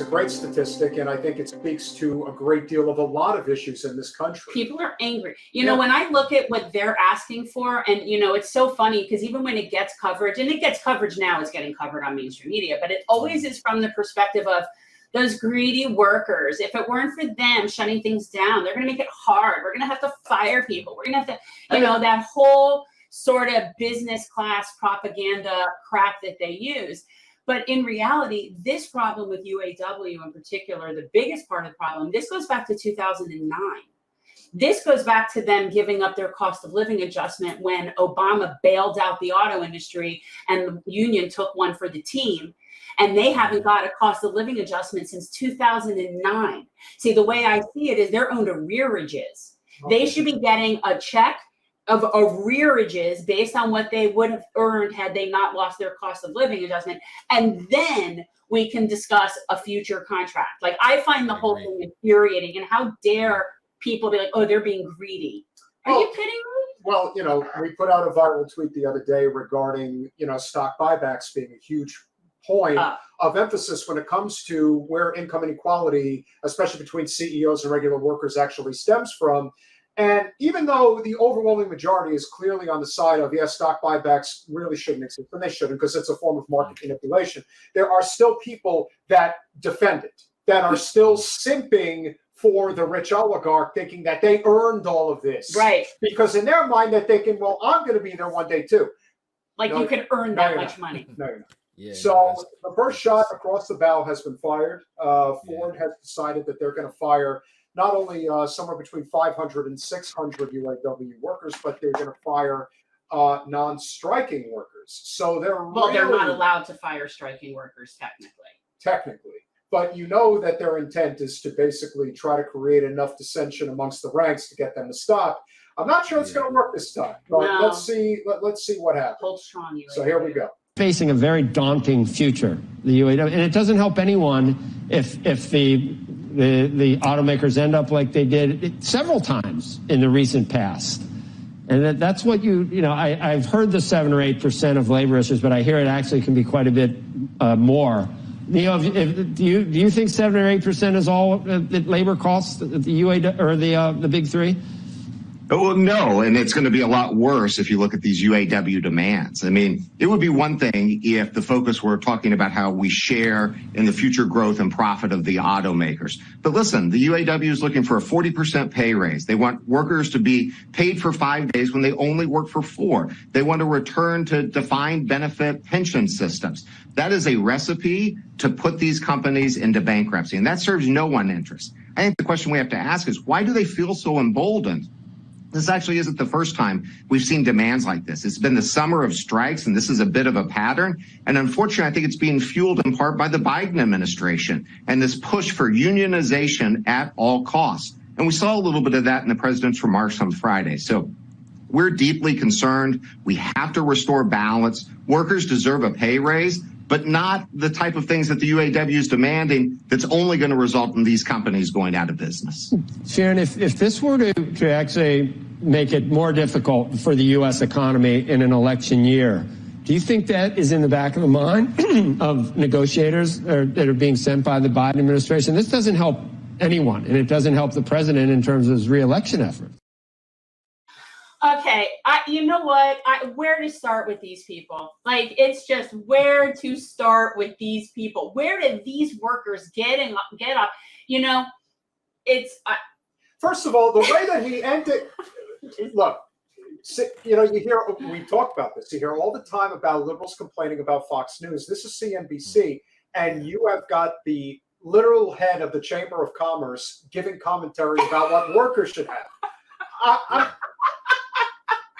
great statistic, and I think it speaks to a great deal of a lot of issues in this country. People are angry. You know, when I look at what they're asking for, and, you know, it's so funny because even when it gets coverage, and it gets coverage now, it's getting covered on mainstream media, but it always is from the perspective of those greedy workers. If it weren't for them shutting things down, they're going to make it hard. We're going to have to fire people. We're going to have to, you know, that whole sort of business class propaganda crap that they use. But in reality, this problem with UAW in particular, the biggest part of the problem, this goes back to 2009. This goes back to them giving up their cost of living adjustment when Obama bailed out the auto industry and the union took one for the team. And they haven't got a cost of living adjustment since 2009. See, the way I see it is they're owed arrearages. They should be getting a check of arrearages based on what they would have earned had they not lost their cost of living adjustment. And then we can discuss a future contract. Like, I find the whole thing infuriating. And how dare people be like, oh, they're being greedy. Are you kidding me? Well, you know, we put out a viral tweet the other day regarding, you know, stock buybacks being a huge point of emphasis when it comes to where income inequality, especially between CEOs and regular workers, actually stems from. And even though the overwhelming majority is clearly on the side of, yes, stock buybacks really shouldn't exist, and they shouldn't because it's a form of market manipulation, there are still people that defend it, that are still simping for the rich oligarch, thinking that they earned all of this. Right. Because in their mind, they're thinking, well, I'm going to be there one day too. Like, you can earn that much money. No, you're not. Yeah, so the first shot across the bow has been fired. Ford has decided that they're going to fire not only somewhere between 500 and 600 UAW workers, but they're going to fire non-striking workers. So they're they're not allowed to fire striking workers technically. But you know that their intent is to basically try to create enough dissension amongst the ranks to get them to stop. I'm not sure it's going to work this time, but let's see. Let's see what happens. Hold strong, UAW. So here we go. Facing a very daunting future, the UAW, and it doesn't help anyone if the automakers end up like they did several times in the recent past. And that's what you know, I've heard the 7 or 8% of labor issues, but I hear it actually can be quite a bit more. You know, do you think 7 or 8% is all the labor costs, the UAW or the big three? Oh, no, and it's going to be a lot worse if you look at these UAW demands. I mean, it would be one thing if the focus were talking about how we share in the future growth and profit of the automakers. But listen, the UAW is looking for a 40% pay raise. They want workers to be paid for 5 days when they only work for 4. They want to return to defined benefit pension systems. That is a recipe to put these companies into bankruptcy, and that serves no one interest. I think the question we have to ask is, why do they feel so emboldened? This actually isn't the first time we've seen demands like this. It's been the summer of strikes, and this is a bit of a pattern. And unfortunately, I think it's being fueled in part by the Biden administration and this push for unionization at all costs. And we saw a little bit of that in the president's remarks on Friday. So we're deeply concerned. We have to restore balance. Workers deserve a pay raise, but not the type of things that the UAW is demanding that's only going to result in these companies going out of business. Sharon, if this were to actually make it more difficult for the U.S. economy in an election year, do you think that is in the back of the mind of negotiators that are being sent by the Biden administration? This doesn't help anyone, and it doesn't help the president in terms of his reelection efforts. Okay, you know what? Where to start with these people? Like, it's just where to start with these people. Where did these workers get up? You know, it's... First of all, the way that he ended... Look, you know, we talk about this. You hear all the time about liberals complaining about Fox News. This is CNBC, and you have got the literal head of the Chamber of Commerce giving commentary about what workers should have.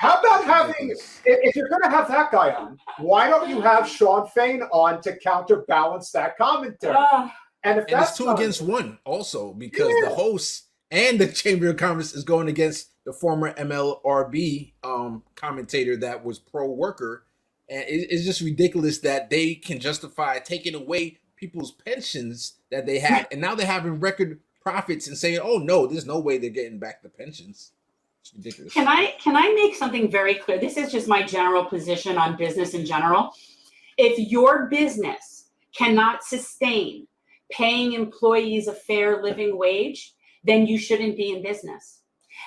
How about having, if you're going to have that guy on, why don't you have Shawn Fain on to counterbalance that commentary? And it's 2 against 1 also, because the host and the Chamber of Commerce is going against the former MLRB commentator that was pro-worker. And it's just ridiculous that they can justify taking away people's pensions that they had. And now they're having record profits and saying, oh, no, there's no way they're getting back the pensions. Ridiculous. Can I make something very clear? This is just my general position on business in general. If your business cannot sustain paying employees a fair living wage, then you shouldn't be in business.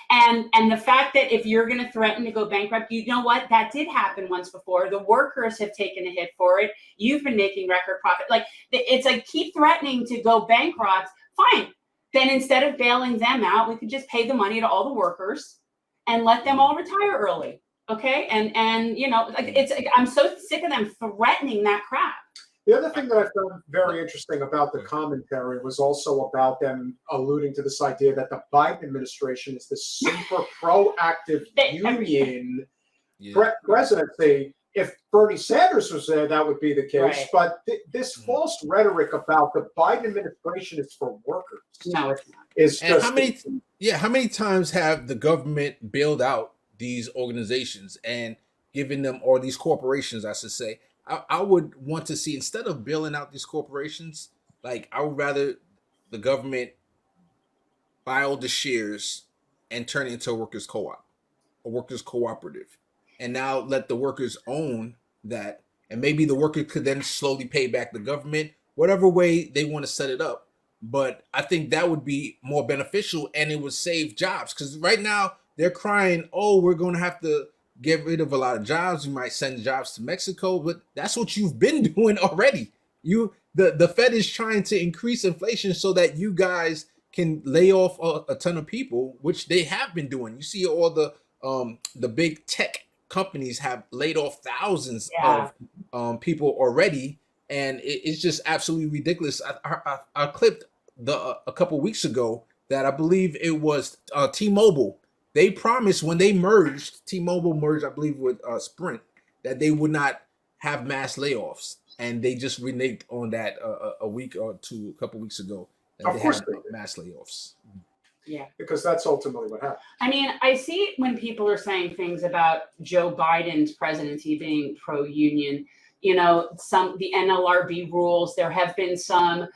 And the fact that if you're going to threaten to go bankrupt, you know what? That did happen once before. The workers have taken a hit for it. You've been making record profit. Like, it's like, keep threatening to go bankrupt. Fine. Then instead of bailing them out, we could just pay the money to all the workers and let them all retire early. Okay. And you know, like, I'm so sick of them threatening that crap. The other thing that I found very interesting about the commentary was also about them alluding to this idea that the Biden administration is this super proactive union presidency. If Bernie Sanders was there, that would be the case. Right. But this false rhetoric about the Biden administration is for workers. No, it's not. Is just how many times have the government bailed out these organizations and given them, or these corporations, I should say? I would want to see, instead of bailing out these corporations, like, I would rather the government buy all the shares and turn it into a workers' co-op, a workers' cooperative, and now let the workers own that, and maybe the worker could then slowly pay back the government, whatever way they want to set it up. But I think that would be more beneficial, and it would save jobs, because right now they're crying, oh, we're going to have to get rid of a lot of jobs. You might send jobs to Mexico, but that's what you've been doing already. The Fed is trying to increase inflation so that you guys can lay off a ton of people, which they have been doing. You see all the big tech companies have laid off thousands of people already, and it's just absolutely ridiculous. I clipped a couple weeks ago that I believe it was T-Mobile. They promised when they merged, T-Mobile merged, I believe, with Sprint, that they would not have mass layoffs, and they just reneged on that a week or two, a couple weeks ago. That they had mass layoffs. Yeah, because that's ultimately what happened. I mean, I see when people are saying things about Joe Biden's presidency being pro-union. You know, the NLRB rules. There have been some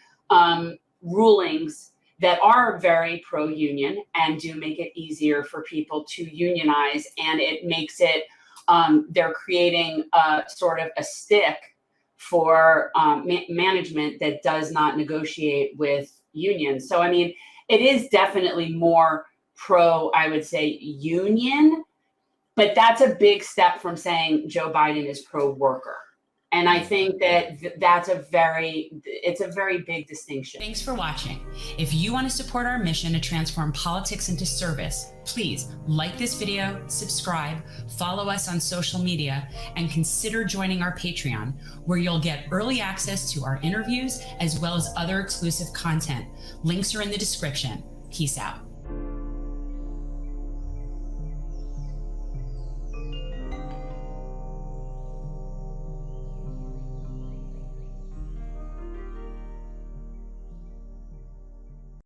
rulings that are very pro-union and do make it easier for people to unionize, and it makes it, they're creating sort of a stick for management that does not negotiate with unions. So, I mean, it is definitely more pro, I would say, union, but that's a big step from saying Joe Biden is pro-worker. And I think that it's a very big distinction. Thanks for watching. If you want to support our mission to transform politics into service, please like this video, subscribe, follow us on social media, and consider joining our Patreon, where you'll get early access to our interviews as well as other exclusive content. Links are in the description. Peace out.